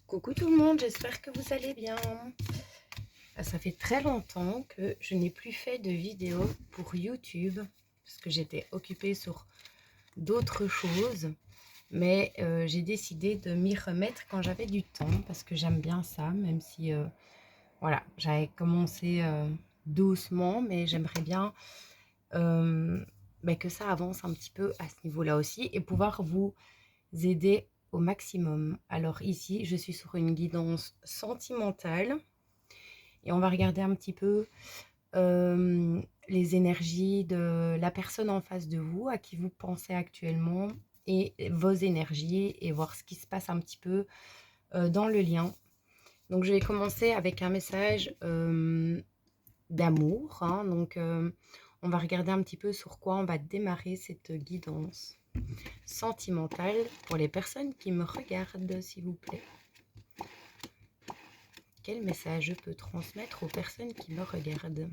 Coucou tout le monde, j'espère que vous allez bien. Ça fait très longtemps que je n'ai plus fait de vidéos pour YouTube parce que j'étais occupée sur d'autres choses. Mais j'ai décidé de m'y remettre quand j'avais du temps parce que j'aime bien ça, même si voilà, j'avais commencé doucement, mais j'aimerais bien que ça avance un petit peu à ce niveau-là aussi et pouvoir vous aider au maximum. Alors ici, je suis sur une guidance sentimentale et on va regarder un petit peu les énergies de la personne en face de vous, à qui vous pensez actuellement, et vos énergies, et voir ce qui se passe un petit peu dans le lien. Donc je vais commencer avec un message d'amour, hein. Donc on va regarder un petit peu sur quoi on va démarrer cette guidance sentimentale pour les personnes qui me regardent, s'il vous plaît. Quel message je peux transmettre aux personnes qui me regardent?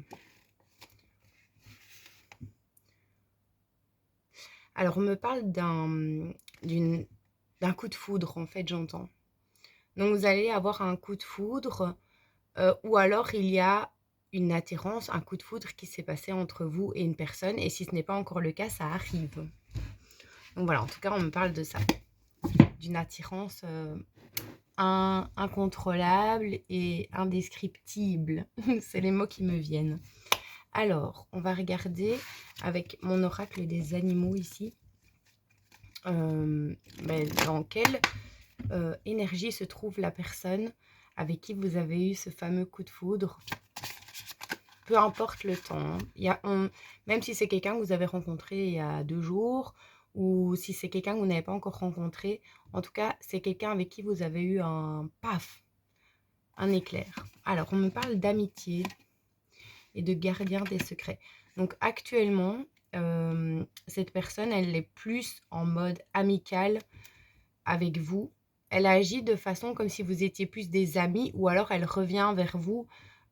Alors, on me parle d'un coup de foudre, en fait, j'entends. Donc, vous allez avoir un coup de foudre, ou alors il y a une attirance, un coup de foudre qui s'est passé entre vous et une personne. Et si ce n'est pas encore le cas, ça arrive. Donc voilà, en tout cas, on me parle de ça. D'une attirance incontrôlable et indescriptible. C'est les mots qui me viennent. Alors, on va regarder avec mon oracle des animaux ici. Dans quelle énergie se trouve la personne avec qui vous avez eu ce fameux coup de foudre. Peu importe le temps, hein. Même si c'est quelqu'un que vous avez rencontré il y a 2 jours, ou si c'est quelqu'un que vous n'avez pas encore rencontré, en tout cas, c'est quelqu'un avec qui vous avez eu un paf, un éclair. Alors, on me parle d'amitié et de gardien des secrets. Donc, actuellement, cette personne, elle est plus en mode amical avec vous. Elle agit de façon comme si vous étiez plus des amis, ou alors elle revient vers vous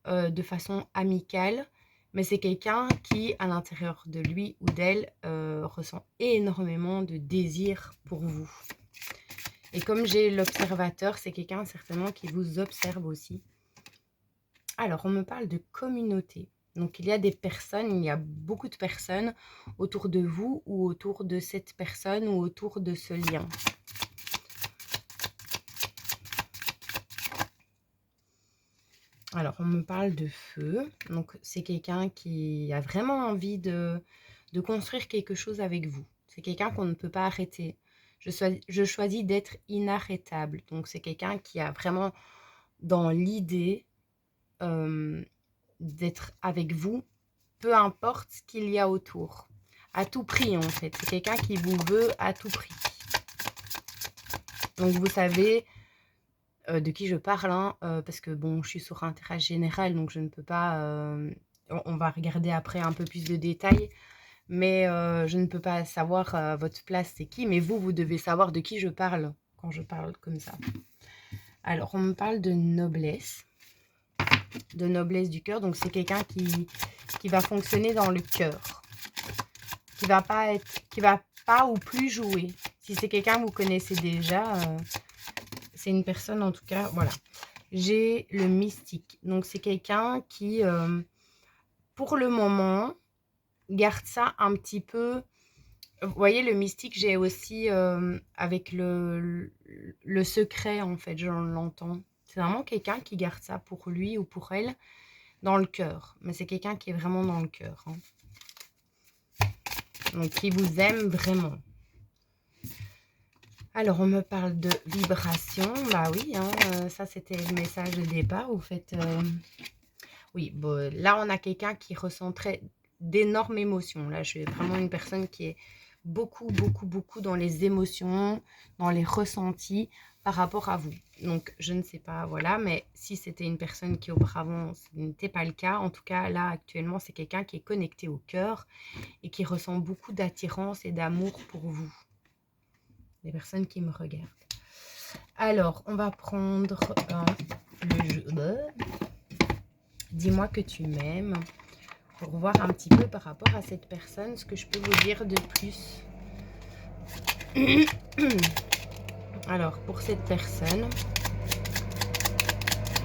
de façon amicale. Mais c'est quelqu'un qui, à l'intérieur de lui ou d'elle, ressent énormément de désir pour vous. Et comme j'ai l'observateur, c'est quelqu'un certainement qui vous observe aussi. Alors, on me parle de communauté. Donc, il y a des personnes, il y a beaucoup de personnes autour de vous, ou autour de cette personne, ou autour de ce lien. Alors, on me parle de feu. Donc, c'est quelqu'un qui a vraiment envie de construire quelque chose avec vous. C'est quelqu'un qu'on ne peut pas arrêter. Je choisis d'être inarrêtable. Donc, c'est quelqu'un qui a vraiment dans l'idée d'être avec vous, peu importe ce qu'il y a autour. À tout prix, en fait. C'est quelqu'un qui vous veut à tout prix. Donc, vous savez de qui je parle, hein, parce que bon, je suis sur un tirage général, donc je ne peux pas... on va regarder après un peu plus de détails, mais je ne peux pas savoir votre place, c'est qui, mais vous devez savoir de qui je parle quand je parle comme ça. Alors, on me parle de noblesse du cœur, donc c'est quelqu'un qui va fonctionner dans le cœur, qui va pas ou plus jouer. Si c'est quelqu'un que vous connaissez déjà... c'est une personne, en tout cas, voilà. J'ai le mystique. Donc, c'est quelqu'un qui, pour le moment, garde ça un petit peu... Vous voyez, le mystique, j'ai aussi avec le secret, en fait, je l'entends. C'est vraiment quelqu'un qui garde ça pour lui ou pour elle dans le cœur. Mais c'est quelqu'un qui est vraiment dans le cœur, hein. Donc, qui vous aime vraiment. Alors, on me parle de vibration. Bah oui, hein, ça, c'était le message de départ. Vous faites... Oui, bon, là, on a quelqu'un qui ressentrait d'énormes émotions. Là, je suis vraiment une personne qui est beaucoup, beaucoup, beaucoup dans les émotions, dans les ressentis par rapport à vous. Donc, je ne sais pas, voilà, mais si c'était une personne qui auparavant, ce n'était pas le cas. En tout cas, là, actuellement, c'est quelqu'un qui est connecté au cœur et qui ressent beaucoup d'attirance et d'amour pour vous. Les personnes qui me regardent. Alors, on va prendre le jeu. Dis-moi que tu m'aimes. Pour voir un petit peu par rapport à cette personne, ce que je peux vous dire de plus. Alors, pour cette personne,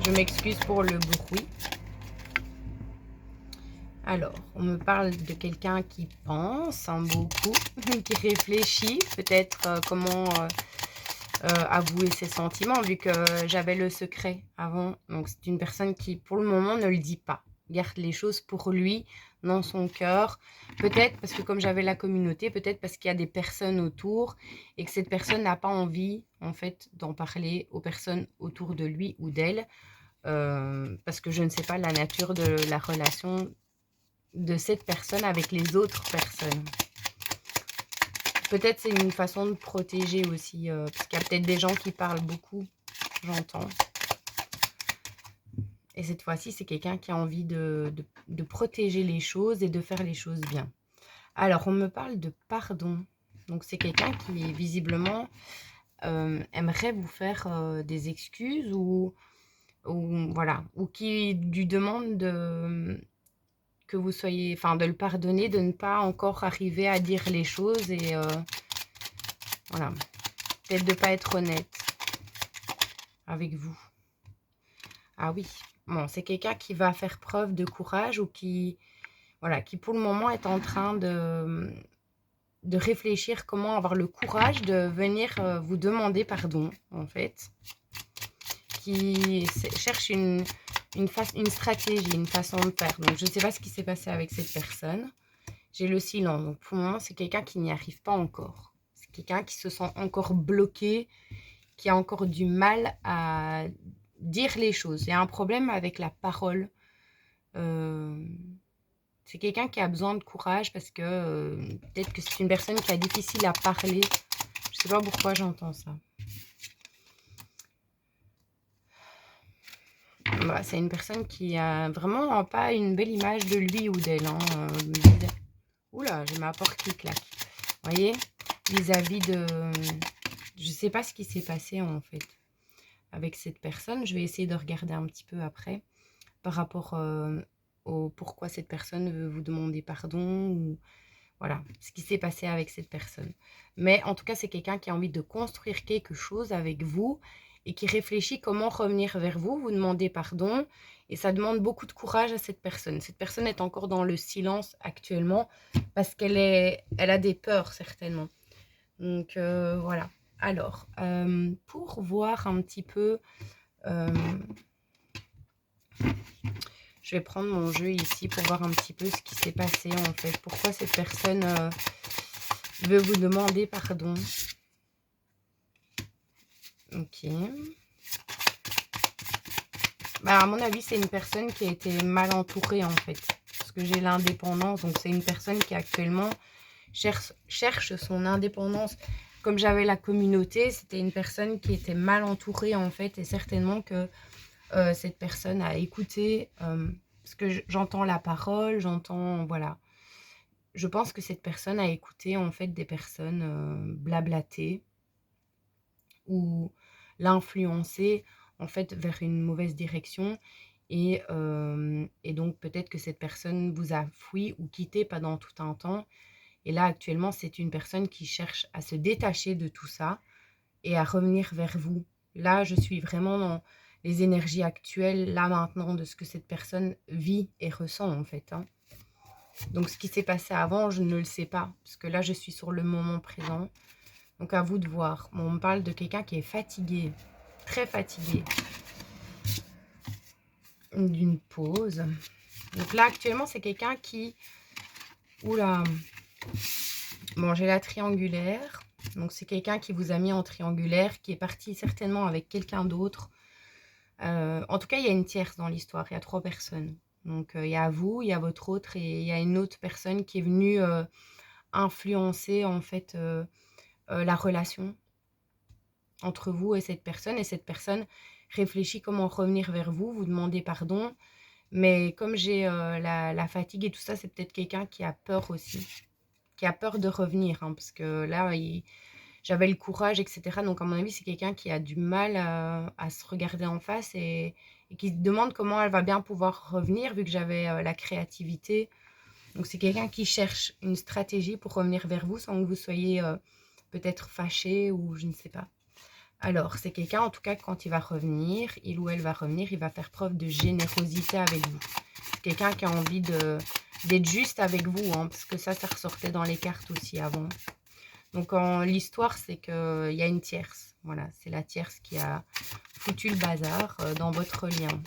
Je m'excuse pour le bruit. Alors, on me parle de quelqu'un qui pense beaucoup, qui réfléchit peut-être comment avouer ses sentiments, vu que j'avais le secret avant. Donc, c'est une personne qui, pour le moment, ne le dit pas. Garde les choses pour lui, dans son cœur. Peut-être parce que comme j'avais la communauté, peut-être parce qu'il y a des personnes autour et que cette personne n'a pas envie, en fait, d'en parler aux personnes autour de lui ou d'elle. Parce que je ne sais pas la nature de la relation de cette personne avec les autres personnes. Peut-être c'est une façon de protéger aussi, parce qu'il y a peut-être des gens qui parlent beaucoup, j'entends. Et cette fois-ci, c'est quelqu'un qui a envie de protéger les choses et de faire les choses bien. Alors, on me parle de pardon. Donc, c'est quelqu'un qui, visiblement, aimerait vous faire des excuses ou voilà, ou qui lui demande que vous soyez, enfin, de le pardonner, de ne pas encore arriver à dire les choses et voilà, peut-être de ne pas être honnête avec vous. Ah oui, bon, c'est quelqu'un qui va faire preuve de courage ou qui, voilà, qui pour le moment est en train de réfléchir comment avoir le courage de venir vous demander pardon, en fait. Qui cherche une stratégie, une façon de faire. Donc, je ne sais pas ce qui s'est passé avec cette personne. J'ai le silence. Donc, pour le moment, c'est quelqu'un qui n'y arrive pas encore. C'est quelqu'un qui se sent encore bloqué, qui a encore du mal à dire les choses. Il y a un problème avec la parole. C'est quelqu'un qui a besoin de courage parce que peut-être que c'est une personne qui a difficile à parler. Je ne sais pas pourquoi j'entends ça. Bah, c'est une personne qui a vraiment pas une belle image de lui ou d'elle. Hein. Oula, j'ai ma porte qui claque. Vous voyez, vis-à-vis de... Je ne sais pas ce qui s'est passé en fait avec cette personne. Je vais essayer de regarder un petit peu après par rapport au pourquoi cette personne veut vous demander pardon ou voilà, ce qui s'est passé avec cette personne. Mais en tout cas, c'est quelqu'un qui a envie de construire quelque chose avec vous et qui réfléchit comment revenir vers vous, vous demander pardon. Et ça demande beaucoup de courage à cette personne. Cette personne est encore dans le silence actuellement parce elle a des peurs certainement. Donc voilà. Alors, pour voir un petit peu... je vais prendre mon jeu ici pour voir un petit peu ce qui s'est passé en fait. Pourquoi cette personne veut vous demander pardon. Ok. Bah, à mon avis, c'est une personne qui a été mal entourée en fait. Parce que j'ai l'indépendance. Donc, c'est une personne qui actuellement cherche son indépendance. Comme j'avais la communauté, c'était une personne qui était mal entourée en fait. Et certainement que cette personne a écouté. Parce que j'entends la parole, j'entends... Voilà. Je pense que cette personne a écouté en fait des personnes blablater ou l'influencer en fait vers une mauvaise direction et donc peut-être que cette personne vous a fui ou quitté pendant tout un temps et là actuellement c'est une personne qui cherche à se détacher de tout ça et à revenir vers vous. Là je suis vraiment dans les énergies actuelles là maintenant de ce que cette personne vit et ressent en fait, hein. Donc ce qui s'est passé avant je ne le sais pas parce que là je suis sur le moment présent. Donc à vous de voir. Bon, on me parle de quelqu'un qui est fatigué, très fatigué, d'une pause. Donc là actuellement c'est quelqu'un qui... Oula. Bon, j'ai la triangulaire. Donc c'est quelqu'un qui vous a mis en triangulaire, qui est parti certainement avec quelqu'un d'autre. En tout cas, il y a une tierce dans l'histoire, il y a 3 personnes. Donc il y a vous, il y a votre autre et il y a une autre personne qui est venue influencer en fait la relation entre vous et cette personne réfléchit comment revenir vers vous, vous demandez pardon, mais comme j'ai la fatigue et tout ça, c'est peut-être quelqu'un qui a peur aussi, qui a peur de revenir, hein, parce que là, j'avais le courage, etc. Donc à mon avis, c'est quelqu'un qui a du mal à se regarder en face et qui se demande comment elle va bien pouvoir revenir, vu que j'avais la créativité. Donc c'est quelqu'un qui cherche une stratégie pour revenir vers vous sans que vous soyez peut-être fâché ou je ne sais pas. Alors, c'est quelqu'un, en tout cas, quand il va revenir, il ou elle va revenir, il va faire preuve de générosité avec vous. C'est quelqu'un qui a envie d'être juste avec vous, hein, parce que ça ressortait dans les cartes aussi avant. Donc, l'histoire, c'est qu'il y a une tierce. Voilà, c'est la tierce qui a foutu le bazar dans votre lien.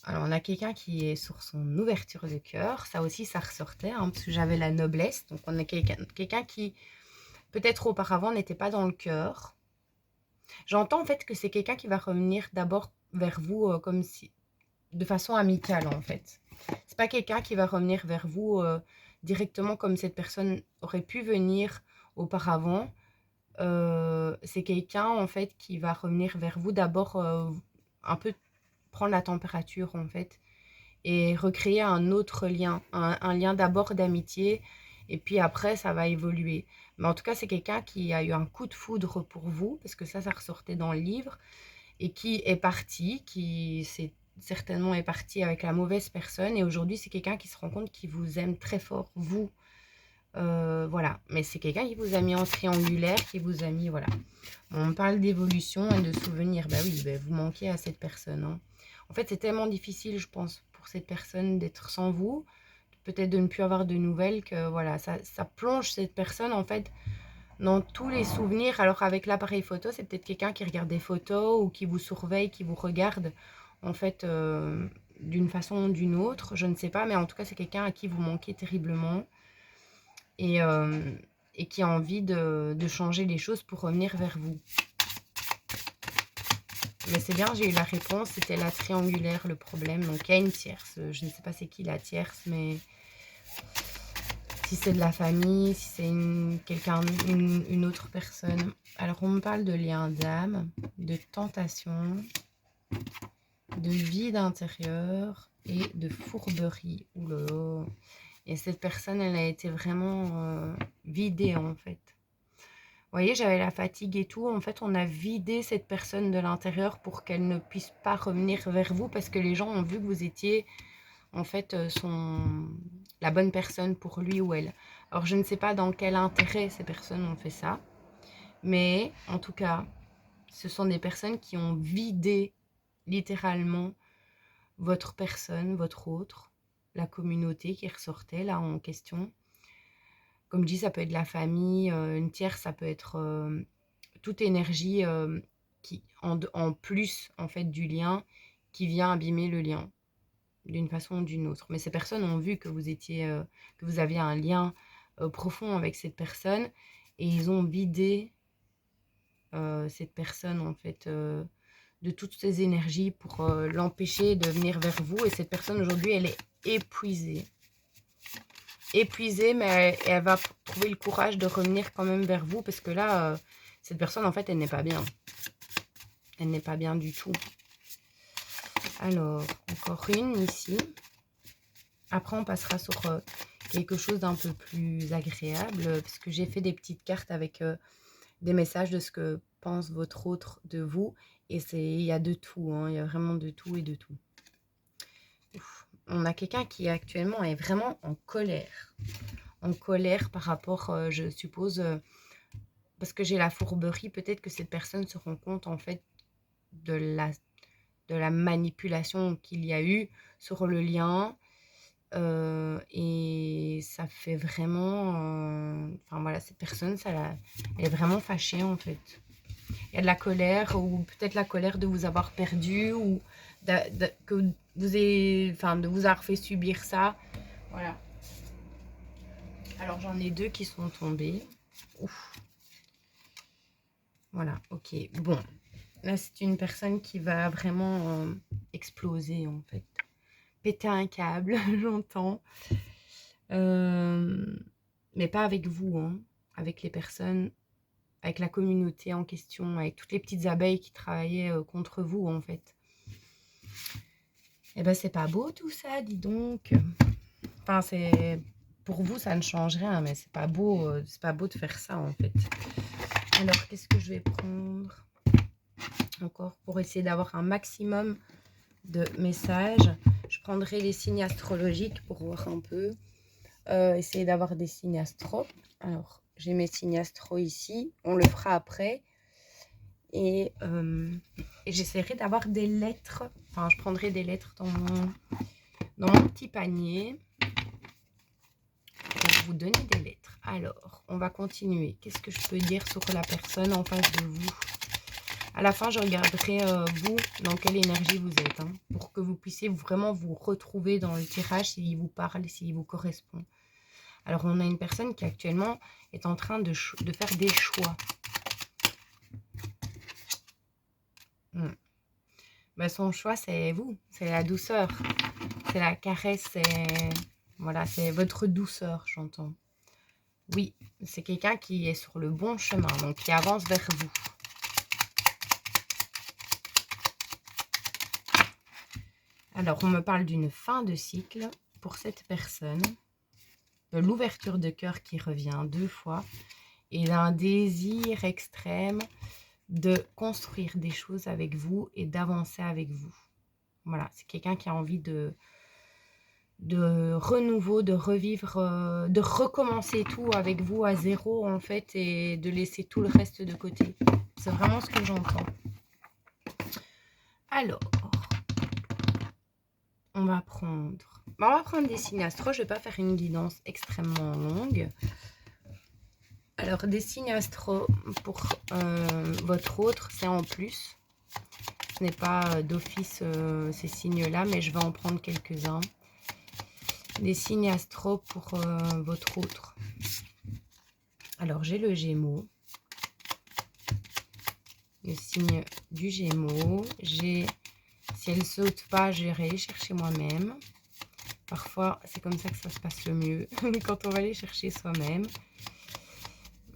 Alors, on a quelqu'un qui est sur son ouverture de cœur. Ça aussi, ça ressortait, hein, parce que j'avais la noblesse. Donc, on a quelqu'un qui, peut-être auparavant, n'était pas dans le cœur. J'entends en fait que c'est quelqu'un qui va revenir d'abord vers vous comme si, de façon amicale, en fait. C'est pas quelqu'un qui va revenir vers vous directement comme cette personne aurait pu venir auparavant. C'est quelqu'un, en fait, qui va revenir vers vous d'abord un peu prendre la température, en fait, et recréer un autre lien, un lien d'abord d'amitié, et puis après, ça va évoluer. Mais en tout cas, c'est quelqu'un qui a eu un coup de foudre pour vous, parce que ça ressortait dans le livre, et qui est parti, qui certainement est parti avec la mauvaise personne, et aujourd'hui, c'est quelqu'un qui se rend compte qu'il vous aime très fort, vous. Voilà, mais c'est quelqu'un qui vous a mis en triangulaire, qui vous a mis, voilà. On parle d'évolution et de souvenirs. Bah oui, bah vous manquez à cette personne, hein. En fait, c'est tellement difficile, je pense, pour cette personne d'être sans vous, peut-être de ne plus avoir de nouvelles, que voilà, ça plonge cette personne, en fait, dans tous les souvenirs. Alors, avec l'appareil photo, c'est peut-être quelqu'un qui regarde des photos ou qui vous surveille, qui vous regarde, en fait, d'une façon ou d'une autre. Je ne sais pas, mais en tout cas, c'est quelqu'un à qui vous manquez terriblement. Et, et qui a envie de changer les choses pour revenir vers vous. Mais c'est bien, j'ai eu la réponse, c'était la triangulaire le problème. Donc il y a une tierce, je ne sais pas c'est qui la tierce, mais si c'est de la famille, si c'est une autre personne. Alors on me parle de lien d'âme, de tentation, de vide intérieur et de fourberie. Oulala. Et cette personne, elle a été vraiment vidée, en fait. Vous voyez, j'avais la fatigue et tout. En fait, on a vidé cette personne de l'intérieur pour qu'elle ne puisse pas revenir vers vous, parce que les gens ont vu que vous étiez, en fait, la bonne personne pour lui ou elle. Alors, je ne sais pas dans quel intérêt ces personnes ont fait ça. Mais, en tout cas, ce sont des personnes qui ont vidé, littéralement, votre personne, votre autre, la communauté qui ressortait là en question. Comme je dis, ça peut être la famille, une tierce, ça peut être toute énergie qui, en plus en fait du lien, qui vient abîmer le lien d'une façon ou d'une autre. Mais ces personnes ont vu que vous étiez, que vous aviez un lien profond avec cette personne, et ils ont vidé cette personne en fait de toutes ses énergies pour l'empêcher de venir vers vous. Et cette personne aujourd'hui, elle est épuisée. Épuisée, mais elle va trouver le courage de revenir quand même vers vous, parce que là, cette personne, en fait, elle n'est pas bien. Elle n'est pas bien du tout. Alors, encore une ici. Après, on passera sur quelque chose d'un peu plus agréable, parce que j'ai fait des petites cartes avec des messages de ce que pense votre autre de vous. Et il y a de tout, hein, il y a vraiment de tout et de tout. Ouf. On a quelqu'un qui actuellement est vraiment en colère. En colère par rapport, je suppose, parce que j'ai la fourberie, peut-être que cette personne se rend compte en fait de la manipulation qu'il y a eu sur le lien. Et ça fait vraiment... Enfin voilà, cette personne, elle est vraiment fâchée en fait. Il y a de la colère, ou peut-être la colère de vous avoir perdu, ou que vous ayez, enfin, de vous avoir fait subir ça. Voilà. Alors j'en ai deux qui sont tombés. Ouf. Voilà, ok. Bon, là c'est une personne qui va vraiment exploser en fait. Péter un câble, j'entends. Mais pas avec vous, hein. Avec les personnes, avec la communauté en question, avec toutes les petites abeilles qui travaillaient contre vous en fait. Eh ben c'est pas beau tout ça, dis donc. Enfin c'est... Pour vous ça ne change rien, mais c'est pas beau de faire ça en fait. Alors qu'est-ce que je vais prendre encore pour essayer d'avoir un maximum de messages? Je prendrai les signes astrologiques pour voir un peu. Essayer d'avoir des signes astro. Alors, j'ai mes signes astro ici. On le fera après. Et j'essaierai d'avoir des lettres. Enfin, je prendrai des lettres dans mon petit panier pour vous donner des lettres. Alors, on va continuer. Qu'est-ce que je peux dire sur la personne en face de vous? À la fin, je regarderai vous, dans quelle énergie vous êtes, hein, pour que vous puissiez vraiment vous retrouver dans le tirage, s'il vous parle, s'il vous correspond. Alors, on a une personne qui actuellement est en train de faire des choix. Ben, son choix, c'est vous, c'est la douceur, c'est la caresse, voilà, c'est votre douceur, j'entends. Oui, c'est quelqu'un qui est sur le bon chemin, donc qui avance vers vous. Alors, on me parle d'une fin de cycle pour cette personne, de l'ouverture de cœur qui revient 2 fois et d'un désir extrême de construire des choses avec vous et d'avancer avec vous. Voilà, c'est quelqu'un qui a envie de renouveau, de revivre, de recommencer tout avec vous à zéro en fait et de laisser tout le reste de côté. C'est vraiment ce que j'entends. Alors, on va prendre des signes astro. Je ne vais pas faire une guidance extrêmement longue. Alors, des signes astro pour votre autre, c'est en plus. Ce n'est pas d'office ces signes-là, mais je vais en prendre quelques-uns. Des signes astro pour votre autre. Alors, j'ai le Gémeaux. Le signe du Gémeaux. J'ai, si elle ne saute pas, j'irai les chercher moi-même. Parfois, c'est comme ça que ça se passe le mieux, quand on va les chercher soi-même.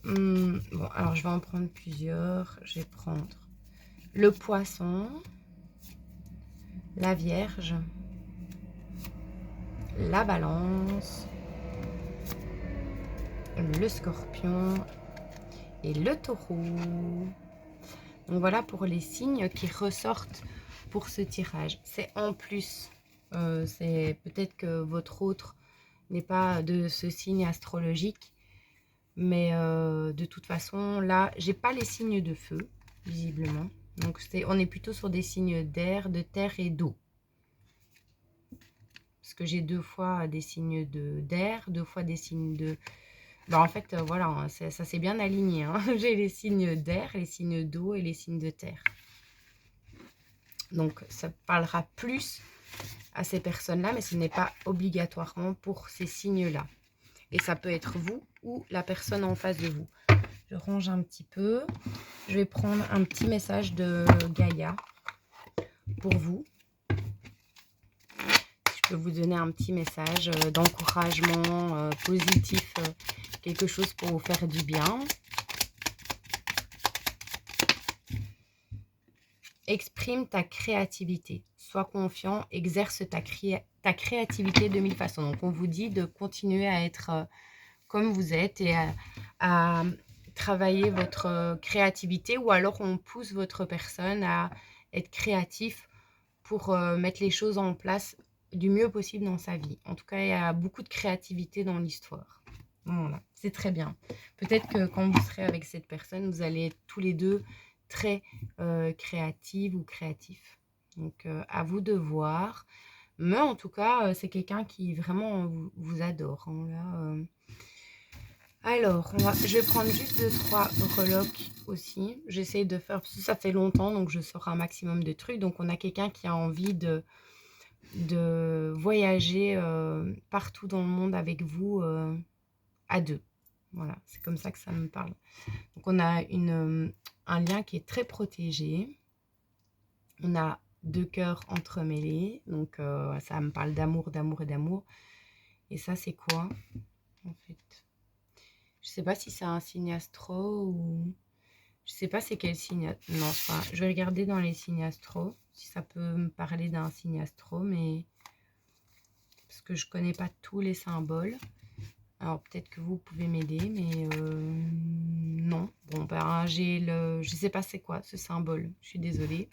Bon, alors je vais en prendre plusieurs. Je vais prendre le Poisson, la Vierge, la Balance, le Scorpion et le Taureau. Donc voilà pour les signes qui ressortent pour ce tirage. C'est en plus, c'est peut-être que votre autre n'est pas de ce signe astrologique, mais de toute façon, là, j'ai pas les signes de feu, visiblement. Donc on est plutôt sur des signes d'air, de terre et d'eau. Parce que j'ai 2 fois des signes d'air, 2 fois des signes de... Ben, en fait, voilà, ça s'est bien aligné. Hein. J'ai les signes d'air, les signes d'eau et les signes de terre. Donc, ça parlera plus à ces personnes-là, mais ce n'est pas obligatoirement pour ces signes-là. Et ça peut être vous ou la personne en face de vous. Je range un petit peu. Je vais prendre un petit message de Gaïa pour vous. Je peux vous donner un petit message d'encouragement positif, quelque chose pour vous faire du bien. Exprime ta créativité. Sois confiant, exerce ta créativité de 1000 façons. Donc, on vous dit de continuer à être comme vous êtes et à travailler votre créativité, ou alors on pousse votre personne à être créatif pour mettre les choses en place du mieux possible dans sa vie. En tout cas, il y a beaucoup de créativité dans l'histoire. Voilà, c'est très bien. Peut-être que quand vous serez avec cette personne, vous allez être tous les deux très créative ou créatif. Donc, à vous de voir. Mais en tout cas, c'est quelqu'un qui vraiment vous adore. Hein, là, alors, je vais prendre juste 2-3 breloques aussi. J'essaie de faire, parce que ça fait longtemps, donc je sors un maximum de trucs. Donc, on a quelqu'un qui a envie de voyager partout dans le monde avec vous à 2. Voilà, c'est comme ça que ça me parle. Donc, on a un lien qui est très protégé. On a 2 cœurs entremêlés. Donc, ça me parle d'amour, d'amour et d'amour. Et ça, c'est quoi, en fait? Je sais pas si c'est un signe astro ou... Je sais pas c'est quel signe... Non, enfin, je vais regarder dans les signes astro, si ça peut me parler d'un signe astro, mais... Parce que je connais pas tous les symboles. Alors, peut-être que vous pouvez m'aider, mais... non. Bon, ben, je sais pas c'est quoi ce symbole. Je suis désolée.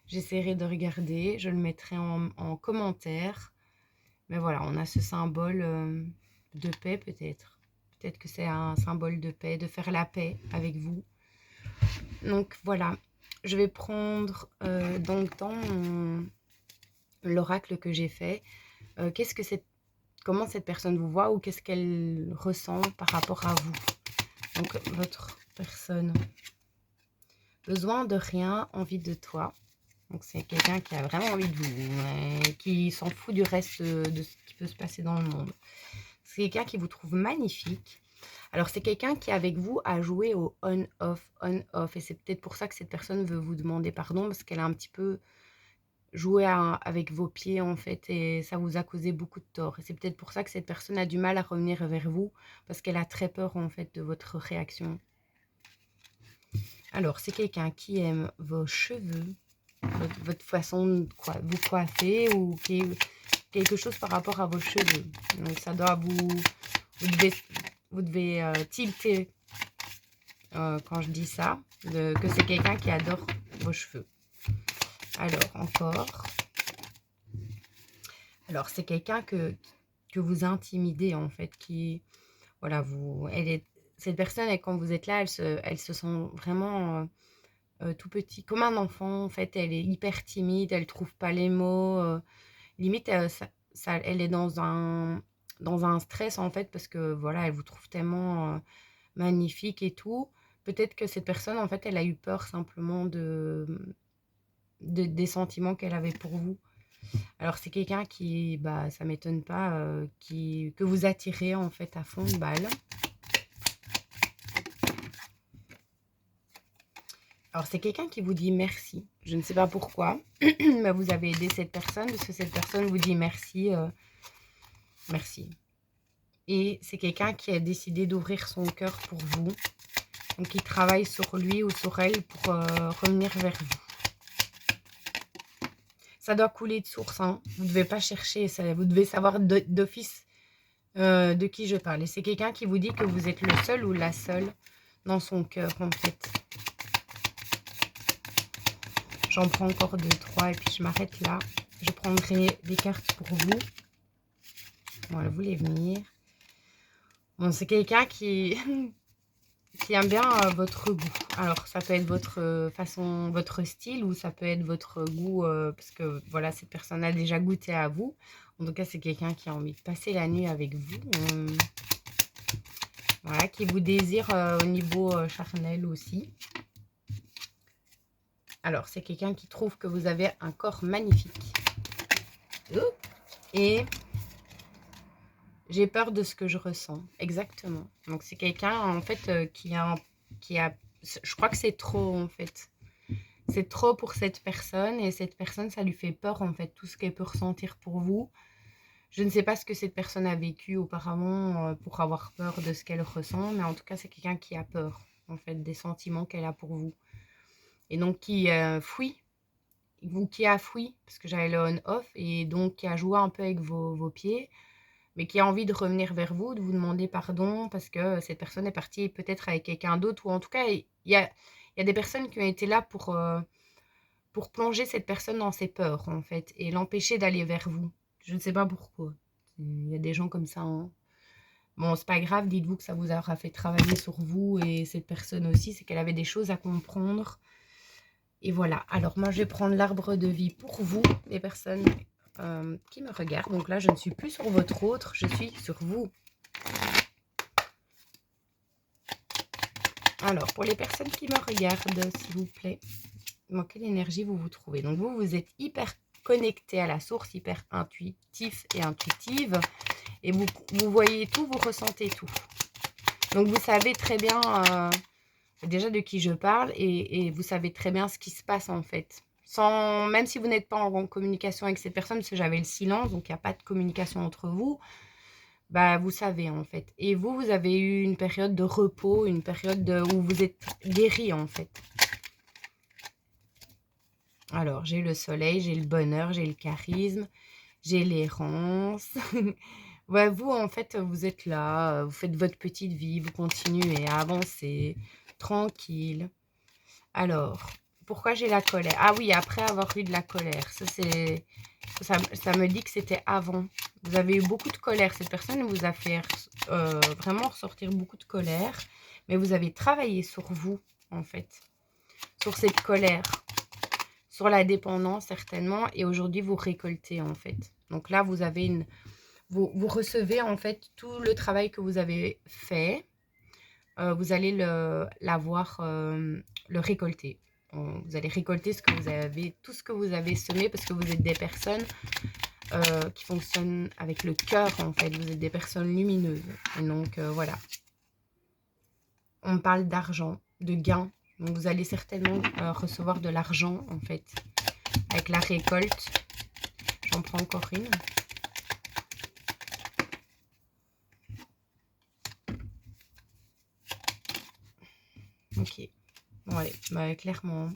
J'essaierai de regarder. Je le mettrai en commentaire. Mais voilà, on a ce symbole de paix, peut-être. Peut-être que c'est un symbole de paix, de faire la paix avec vous. Donc voilà, je vais prendre donc dans l'oracle que j'ai fait, comment cette personne vous voit ou qu'est-ce qu'elle ressent par rapport à vous. Donc votre personne, besoin de rien, envie de toi. Donc c'est quelqu'un qui a vraiment envie de vous, qui s'en fout du reste de ce qui peut se passer dans le monde. C'est quelqu'un qui vous trouve magnifique. Alors c'est quelqu'un qui avec vous a joué au on-off, on-off. Et c'est peut-être pour ça que cette personne veut vous demander pardon, parce qu'elle a un petit peu joué avec vos pieds en fait, et ça vous a causé beaucoup de tort. Et c'est peut-être pour ça que cette personne a du mal à revenir vers vous, parce qu'elle a très peur en fait de votre réaction. Alors c'est quelqu'un qui aime vos cheveux, votre façon de vous coiffer ou quelque chose par rapport à vos cheveux. Donc ça doit vous devez tilter quand je dis ça, que c'est quelqu'un qui adore vos cheveux. Alors encore. Alors c'est quelqu'un que vous intimidez en fait, qui voilà, cette personne, quand vous êtes là, elle se sent vraiment tout petit, comme un enfant en fait. Elle est hyper timide, elle trouve pas les mots, limite elle est dans un stress en fait, parce que voilà, elle vous trouve tellement magnifique et tout. Peut-être que cette personne en fait, elle a eu peur simplement des sentiments qu'elle avait pour vous. Alors c'est quelqu'un qui, bah ça m'étonne pas, que vous attirez en fait à fond de balle. Alors c'est quelqu'un qui vous dit merci. Je ne sais pas pourquoi, mais vous avez aidé cette personne parce que cette personne vous dit merci, merci. Et c'est quelqu'un qui a décidé d'ouvrir son cœur pour vous. Donc il travaille sur lui ou sur elle pour revenir vers vous. Ça doit couler de source, hein. Vous ne devez pas chercher, vous devez savoir d'office de qui je parle. Et c'est quelqu'un qui vous dit que vous êtes le seul ou la seule dans son cœur en fait. J'en prends encore 2, 3 et puis je m'arrête là. Je prendrai des cartes pour vous. Voilà, vous voulez venir. Bon, c'est quelqu'un qui aime bien votre goût. Alors, ça peut être votre façon, votre style, ou ça peut être votre goût, parce que voilà, cette personne a déjà goûté à vous. En tout cas, c'est quelqu'un qui a envie de passer la nuit avec vous. Voilà, qui vous désire au niveau charnel aussi. Alors, c'est quelqu'un qui trouve que vous avez un corps magnifique. Et j'ai peur de ce que je ressens. Exactement. Donc, c'est quelqu'un, en fait, qui a... Je crois que c'est trop, en fait. C'est trop pour cette personne. Et cette personne, ça lui fait peur, en fait, tout ce qu'elle peut ressentir pour vous. Je ne sais pas ce que cette personne a vécu auparavant pour avoir peur de ce qu'elle ressent. Mais en tout cas, c'est quelqu'un qui a peur, en fait, des sentiments qu'elle a pour vous. Et donc, qui fuit. Ou qui a fui, parce que j'avais le on-off. Et donc, qui a joué un peu avec vos pieds. Mais qui a envie de revenir vers vous, de vous demander pardon, parce que cette personne est partie peut-être avec quelqu'un d'autre. Ou en tout cas, il y a des personnes qui ont été là pour plonger cette personne dans ses peurs, en fait. Et l'empêcher d'aller vers vous. Je ne sais pas pourquoi. Il y a des gens comme ça, hein. Bon, c'est pas grave, dites-vous que ça vous aura fait travailler sur vous et cette personne aussi, c'est qu'elle avait des choses à comprendre. Et voilà. Alors, moi, je vais prendre l'arbre de vie pour vous, les personnes qui me regardent. Donc là, je ne suis plus sur votre autre, je suis sur vous. Alors, pour les personnes qui me regardent, s'il vous plaît, dans quelle énergie vous vous trouvez? Donc, vous êtes hyper connecté à la source, hyper intuitif et intuitive. Et vous voyez tout, vous ressentez tout. Donc, vous savez très bien déjà de qui je parle et vous savez très bien ce qui se passe en fait. Même si vous n'êtes pas en communication avec cette personne, parce que j'avais le silence, donc il n'y a pas de communication entre vous, bah vous savez en fait. Et vous avez eu une période de repos, une période où vous êtes guéri en fait. Alors, j'ai le soleil, j'ai le bonheur, j'ai le charisme, j'ai l'errance. Ouais, vous, en fait, vous êtes là, vous faites votre petite vie, vous continuez à avancer, tranquille. Alors, pourquoi j'ai la colère? Ah oui, après avoir eu de la colère. Ça me dit que c'était avant. Vous avez eu beaucoup de colère. Cette personne vous a fait vraiment ressortir beaucoup de colère. Mais vous avez travaillé sur vous, en fait. Sur cette colère. Sur la dépendance, certainement. Et aujourd'hui, vous récoltez, en fait. Donc là, vous avez vous recevez, en fait, tout le travail que vous avez fait. Vous allez le récolter. Vous allez récolter tout ce que vous avez semé, parce que vous êtes des personnes qui fonctionnent avec le cœur, en fait. Vous êtes des personnes lumineuses. Et donc, voilà. On parle d'argent, de gain. Donc, vous allez certainement recevoir de l'argent, en fait, avec la récolte. J'en prends encore une. Ok. Bon, allez, bah, clairement.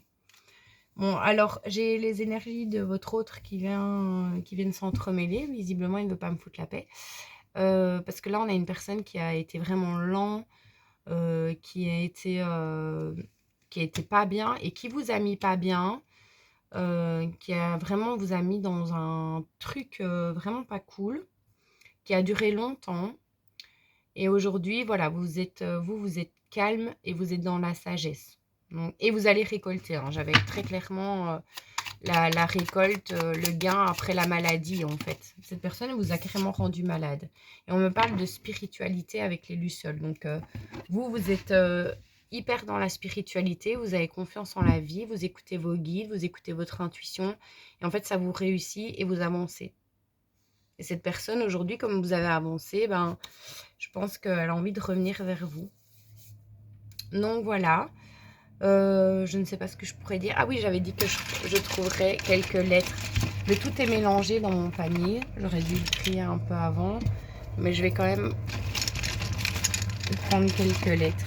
Bon, alors, j'ai les énergies de votre autre qui viennent s'entremêler. Visiblement, il ne veut pas me foutre la paix. Parce que là, on a une personne qui a été vraiment lent, qui a été pas bien et qui vous a mis pas bien, qui a vraiment vous a mis dans un truc vraiment pas cool, qui a duré longtemps. Et aujourd'hui, voilà, vous êtes calme et vous êtes dans la sagesse. Donc, et vous allez récolter. Hein. J'avais très clairement la récolte, le gain après la maladie, en fait. Cette personne vous a carrément rendu malade. Et on me parle de spiritualité avec les lucioles. Donc, vous êtes hyper dans la spiritualité. Vous avez confiance en la vie. Vous écoutez vos guides. Vous écoutez votre intuition. Et en fait, ça vous réussit et vous avancez. Et cette personne, aujourd'hui, comme vous avez avancé, ben, je pense qu'elle a envie de revenir vers vous. Donc, voilà. Je ne sais pas ce que je pourrais dire. Ah oui, j'avais dit que je trouverais quelques lettres. Mais tout est mélangé dans mon panier. J'aurais dû le trier un peu avant. Mais je vais quand même prendre quelques lettres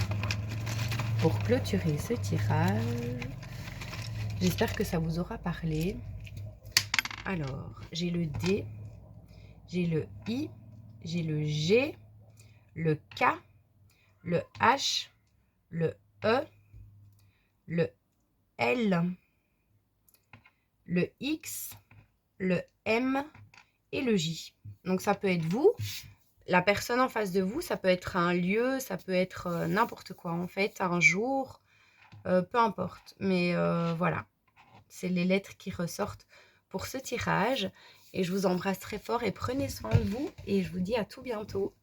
pour clôturer ce tirage. J'espère que ça vous aura parlé. Alors, j'ai le D, j'ai le I, j'ai le G, le K, le H, le E, le L, le X, le M et le J. Donc ça peut être vous, la personne en face de vous, ça peut être un lieu, ça peut être n'importe quoi en fait, un jour, peu importe. Mais voilà, c'est les lettres qui ressortent pour ce tirage. Et je vous embrasse très fort et prenez soin de vous et je vous dis à tout bientôt.